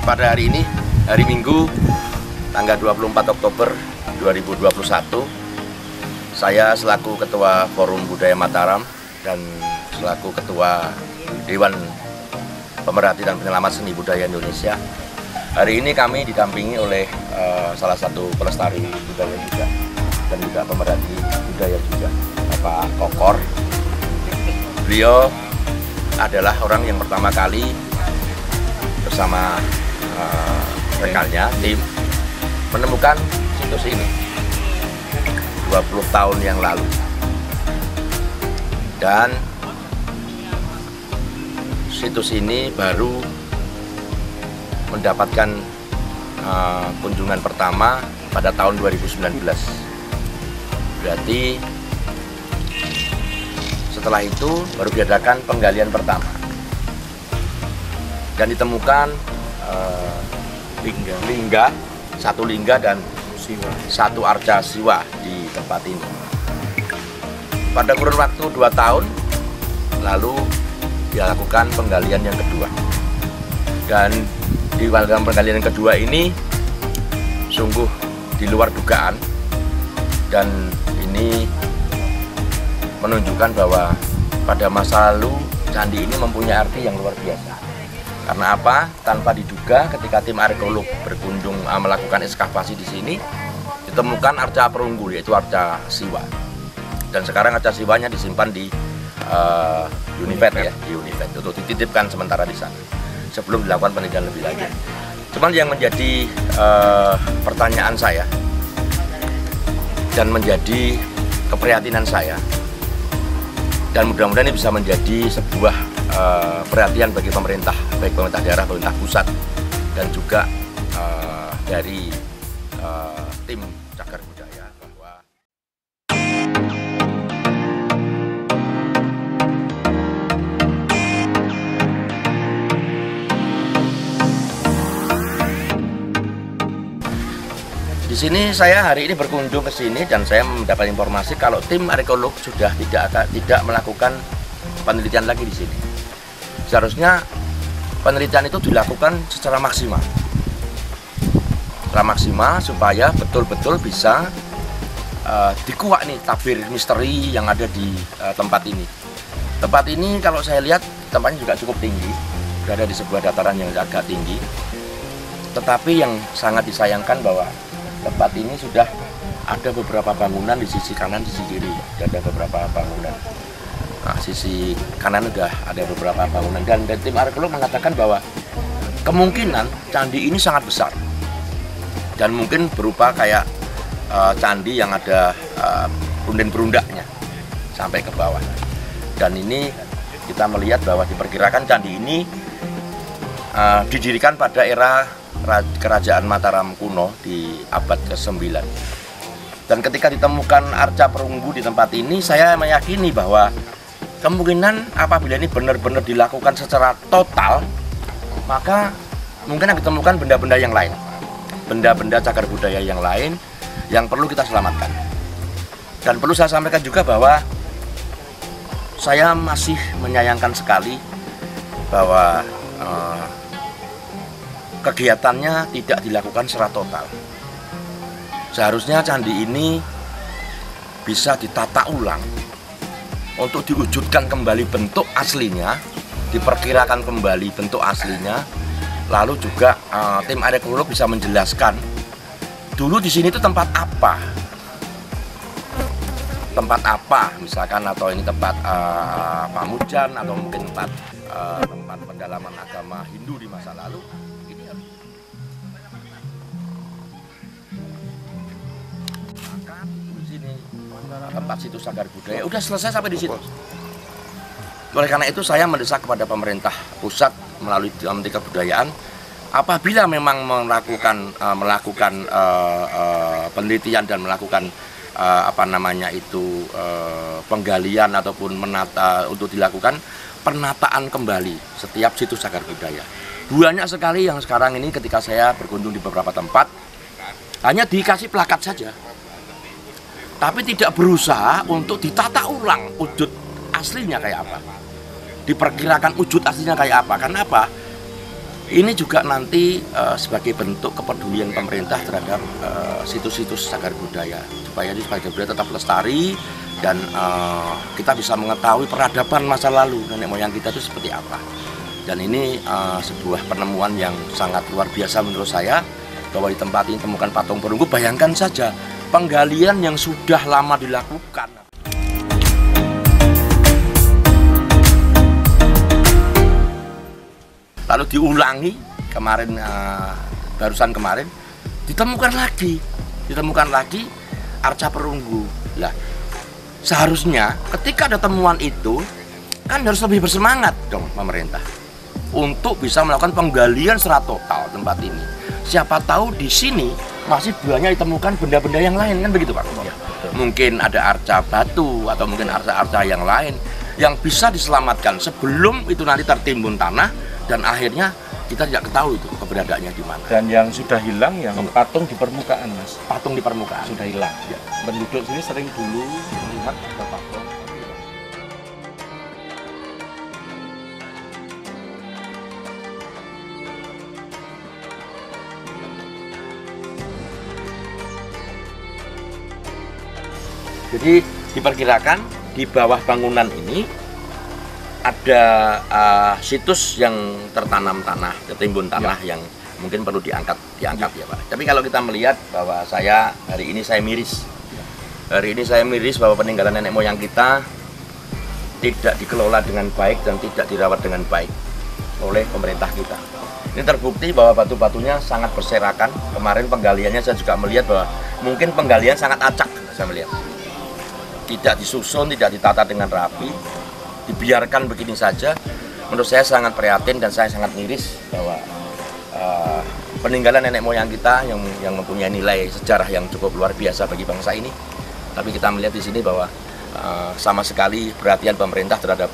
pada hari ini, hari Minggu, tanggal 24 Oktober 2021, saya selaku Ketua Forum Budaya Mataram dan selaku Ketua Dewan Pemerhati dan Penyelamat Seni Budaya Indonesia, hari ini kami didampingi oleh salah satu pelestari budaya juga dan juga pemerhati budaya juga, Bapak Kokor. Beliau adalah orang yang pertama kali bersama rekannya, tim, menemukan situs ini 20 tahun yang lalu. Dan situs ini baru mendapatkan kunjungan pertama pada tahun 2019. Berarti setelah itu baru diadakan penggalian pertama dan ditemukan satu lingga dan satu arca siwa di tempat ini. Pada kurun waktu 2 tahun lalu dilakukan penggalian yang kedua, dan di dalam penggalian yang kedua ini sungguh di luar dugaan, dan ini menunjukkan bahwa pada masa lalu candi ini mempunyai arti yang luar biasa. Karena apa? Tanpa diduga, ketika tim arkeolog berkunjung melakukan ekskavasi di sini, ditemukan arca perunggu, yaitu arca siwa. Dan sekarang arca siwanya disimpan di Univet ya, di Univet untuk dititipkan sementara di sana sebelum dilakukan penelitian lebih lanjut. Cuman yang menjadi pertanyaan saya dan menjadi keprihatinan saya, dan mudah-mudahan ini bisa menjadi sebuah perhatian bagi pemerintah, baik pemerintah daerah, pemerintah pusat, dan juga dari tim Cagar Budaya, bahwa di sini saya hari ini berkunjung ke sini dan saya mendapat informasi kalau tim arkeolog sudah tidak melakukan penelitian lagi di sini. Seharusnya penelitian itu dilakukan secara maksimal. Secara maksimal supaya betul-betul bisa dikuak nih tabir misteri yang ada di tempat ini. Tempat ini kalau saya lihat tempatnya juga cukup tinggi, berada di sebuah dataran yang agak tinggi. Tetapi yang sangat disayangkan bahwa tempat ini sudah ada beberapa bangunan di sisi kanan, di sisi kiri. Ada beberapa bangunan. Nah, sisi kanan sudah ada beberapa bangunan, dan tim arkeolog mengatakan bahwa kemungkinan candi ini sangat besar dan mungkin berupa kayak candi yang ada punden-perundaknya sampai ke bawah. Dan ini kita melihat bahwa diperkirakan candi ini didirikan pada era Kerajaan Mataram kuno di abad ke-9. Dan ketika ditemukan arca perunggu di tempat ini, saya meyakini bahwa kemungkinan apabila ini benar-benar dilakukan secara total, maka mungkin akan ditemukan benda-benda yang lain, benda-benda cagar budaya yang lain yang perlu kita selamatkan. Dan perlu saya sampaikan juga bahwa saya masih menyayangkan sekali bahwa kegiatannya tidak dilakukan secara total. Seharusnya candi ini bisa ditata ulang untuk diwujudkan kembali bentuk aslinya, diperkirakan kembali bentuk aslinya. Lalu juga tim arkeolog bisa menjelaskan dulu di sini itu tempat apa, misalkan, atau ini tempat pamujan, atau mungkin tempat pendalaman agama Hindu di masa lalu. Ini di sini tempat situs cagar budaya udah selesai sampai di situ. Oleh karena itu saya mendesak kepada pemerintah pusat melalui Menteri Kebudayaan, apabila memang melakukan penelitian dan melakukan penggalian ataupun menata, untuk dilakukan penataan kembali setiap situs cagar budaya. Banyak sekali yang sekarang ini ketika saya berkunjung di beberapa tempat hanya dikasih plakat saja, tapi tidak berusaha untuk ditata ulang wujud aslinya kayak apa, diperkirakan wujud aslinya kayak apa. Karena apa? Ini juga nanti sebagai bentuk kepedulian pemerintah terhadap situs-situs cagar budaya, supaya di cagar budaya tetap lestari dan kita bisa mengetahui peradaban masa lalu nenek moyang kita itu seperti apa. Dan ini sebuah penemuan yang sangat luar biasa menurut saya, bahwa di tempat ini temukan patung perunggu. Bayangkan saja penggalian yang sudah lama dilakukan. Lalu diulangi kemarin, barusan kemarin ditemukan lagi arca perunggu. Lah, seharusnya ketika ada temuan itu kan harus lebih bersemangat dong pemerintah untuk bisa melakukan penggalian secara total tempat ini. Siapa tahu di sini masih banyak ditemukan benda-benda yang lain, kan begitu Pak? Ya, mungkin ada arca batu atau mungkin arca-arca yang lain yang bisa diselamatkan sebelum itu nanti tertimbun tanah dan akhirnya kita tidak ketahui itu keberadaannya di mana. Dan yang sudah hilang yang patung di permukaan, Mas. Patung di permukaan sudah hilang. Ya. Penduduk sini sering dulu melihat ada patung. Jadi diperkirakan di bawah bangunan ini ada situs yang tertanam tanah, tertimbun tanah yang mungkin perlu diangkat ya Pak. Tapi kalau kita melihat bahwa hari ini saya miris bahwa peninggalan nenek moyang kita tidak dikelola dengan baik dan tidak dirawat dengan baik oleh pemerintah kita. Ini terbukti bahwa batu-batunya sangat berserakan. Kemarin penggaliannya saya juga melihat bahwa mungkin penggalian sangat acak, saya melihat. Tidak disusun, tidak ditata dengan rapi, dibiarkan begini saja. Menurut saya sangat prihatin dan saya sangat miris bahwa peninggalan nenek moyang kita yang mempunyai nilai sejarah yang cukup luar biasa bagi bangsa ini, tapi kita melihat di sini bahwa sama sekali perhatian pemerintah terhadap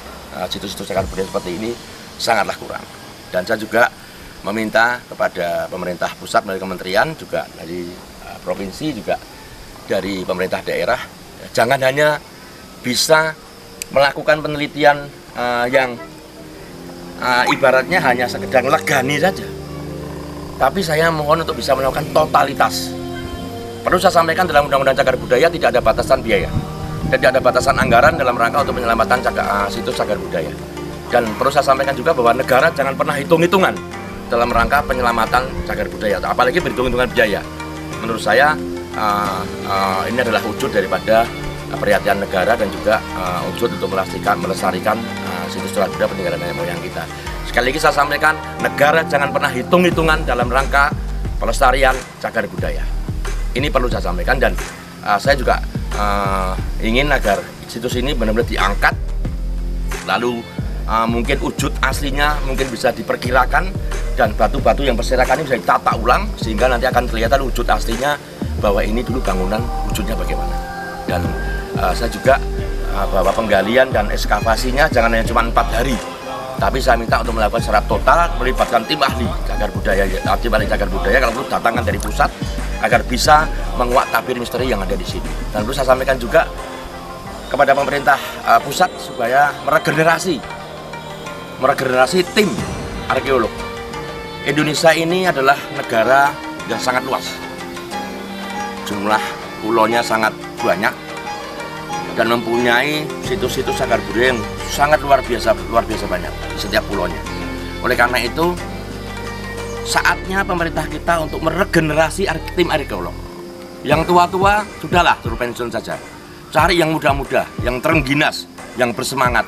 situs-situs cagar budaya seperti ini sangatlah kurang. Dan saya juga meminta kepada pemerintah pusat melalui kementerian, juga dari provinsi, juga dari pemerintah daerah, jangan hanya bisa melakukan penelitian yang ibaratnya hanya sekedar legani saja, tapi saya mohon untuk bisa melakukan totalitas. Perlu saya sampaikan, dalam Undang-Undang Cagar Budaya tidak ada batasan biaya, tidak ada batasan anggaran dalam rangka untuk penyelamatan situs cagar budaya. Dan perlu saya sampaikan juga bahwa negara jangan pernah hitung-hitungan dalam rangka penyelamatan cagar budaya, apalagi berhitung-hitungan biaya. Menurut saya ini adalah wujud daripada perhatian negara dan juga wujud untuk melestarikan situs cagar budaya peninggalan nenek moyang kita. Sekali lagi saya sampaikan, negara jangan pernah hitung-hitungan dalam rangka pelestarian cagar budaya. Ini perlu saya sampaikan, dan saya juga ingin agar situs ini benar-benar diangkat, lalu mungkin wujud aslinya mungkin bisa diperkirakan, dan batu-batu yang berserakan ini bisa ditata ulang sehingga nanti akan kelihatan wujud aslinya bahwa ini dulu bangunan wujudnya bagaimana. Dan saya juga bahwa penggalian dan ekskavasinya jangan hanya cuma 4 hari, tapi saya minta untuk melakukan secara total, melibatkan tim ahli cagar budaya, kalau perlu datangkan dari pusat agar bisa menguak tabir misteri yang ada di sini. Dan perlu saya sampaikan juga kepada pemerintah pusat supaya meregenerasi tim arkeolog. Indonesia ini adalah negara yang sangat luas, jumlah pulaunya sangat banyak dan mempunyai situs-situs cagar budaya yang sangat luar biasa banyak di setiap pulaunya. Oleh karena itu, saatnya pemerintah kita untuk meregenerasi tim arkeolog. Yang tua-tua sudahlah, suruh pensiun saja. Cari yang muda-muda, yang terengginas, yang bersemangat,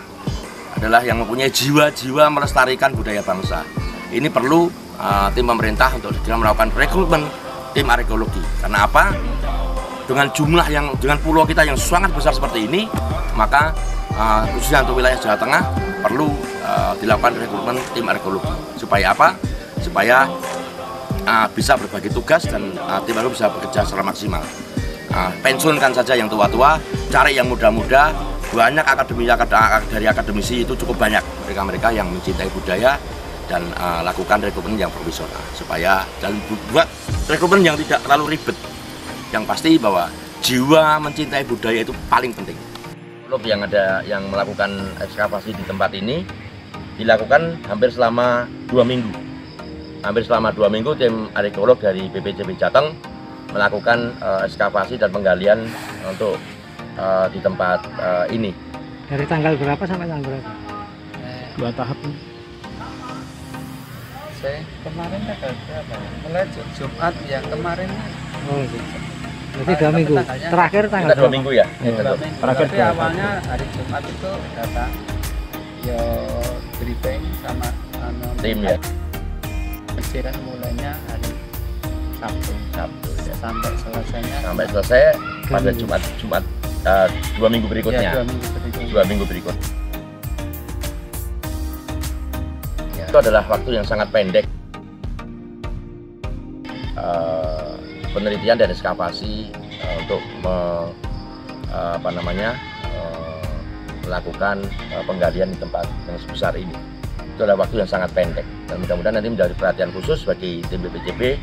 adalah yang mempunyai jiwa-jiwa melestarikan budaya bangsa. Ini perlu tim pemerintah untuk segera melakukan rekrutmen tim arkeologi. Karena apa? Dengan pulau kita yang sangat besar seperti ini, maka khususnya untuk wilayah Jawa Tengah perlu dilakukan rekrutmen tim arkeologi. Supaya apa? Supaya bisa berbagi tugas dan tim arkeologi bisa bekerja secara maksimal. Pensiunkan saja yang tua-tua, cari yang muda-muda. Banyak dari akademisi itu cukup banyak, mereka yang mencintai budaya, dan lakukan rekrutmen yang profesional supaya dan buat rekrutmen yang tidak terlalu ribet. Yang pasti bahwa jiwa mencintai budaya itu paling penting. Klub yang melakukan ekskavasi di tempat ini dilakukan hampir selama 2 minggu. hampir selama 2 minggu tim arkeolog dari BPCB Jateng melakukan ekskavasi dan penggalian untuk di tempat ini. Dari tanggal berapa sampai tanggal berapa? 2 tahap. Saya kemarin tanggal berapa? Mulai Jumat yang kemarin. Oh, gitu. Berarti 2 minggu. Terakhir tanggal Kita 2 minggu ya. Ya. 2 minggu. Terakhir Tapi awalnya hari Jumat itu datang ya briefing sama Tim ya. Pencarian mulainya hari Sabtu ya. sampai selesainya Sampai selesai pada Jumat 2 minggu berikutnya. ya, 2 minggu berikutnya. 2 minggu berikut. Ya, itu adalah waktu yang sangat pendek. Penelitian dan ekskavasi untuk melakukan penggalian di tempat yang sebesar ini. Itu adalah waktu yang sangat pendek dan mudah-mudahan nanti menjadi perhatian khusus bagi tim BPCB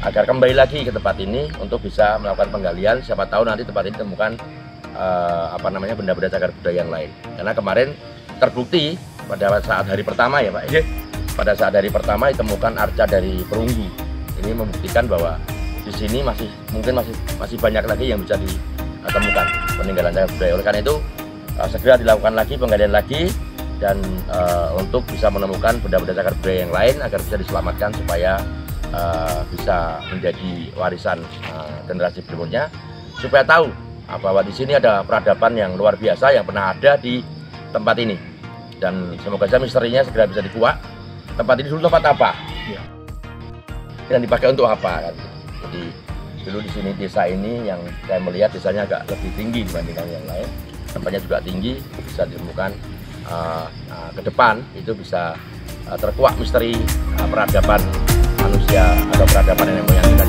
agar kembali lagi ke tempat ini untuk bisa melakukan penggalian. Siapa tahu nanti tempat ini ditemukan benda-benda cagar budaya yang lain. Karena kemarin terbukti pada saat hari pertama ya Pak, pada saat hari pertama ditemukan arca dari perunggu. Ini membuktikan bahwa di sini masih banyak lagi yang bisa ditemukan peninggalan cagar budaya. Oleh karena itu segera dilakukan lagi penggalian lagi dan untuk bisa menemukan benda-benda cagar budaya yang lain agar bisa diselamatkan supaya bisa menjadi warisan generasi berikutnya, supaya tahu bahwa di sini ada peradaban yang luar biasa yang pernah ada di tempat ini. Dan semoga saja misterinya segera bisa dikuak. Tempat ini dulu tempat apa? Ya. Dan dipakai untuk apa kan? Jadi dulu di sini desa ini yang saya melihat desanya agak lebih tinggi dibandingkan yang lain. Tempatnya juga tinggi, bisa ditemukan ke depan itu bisa terkuak misteri peradaban manusia atau peradaban nenek moyang kita.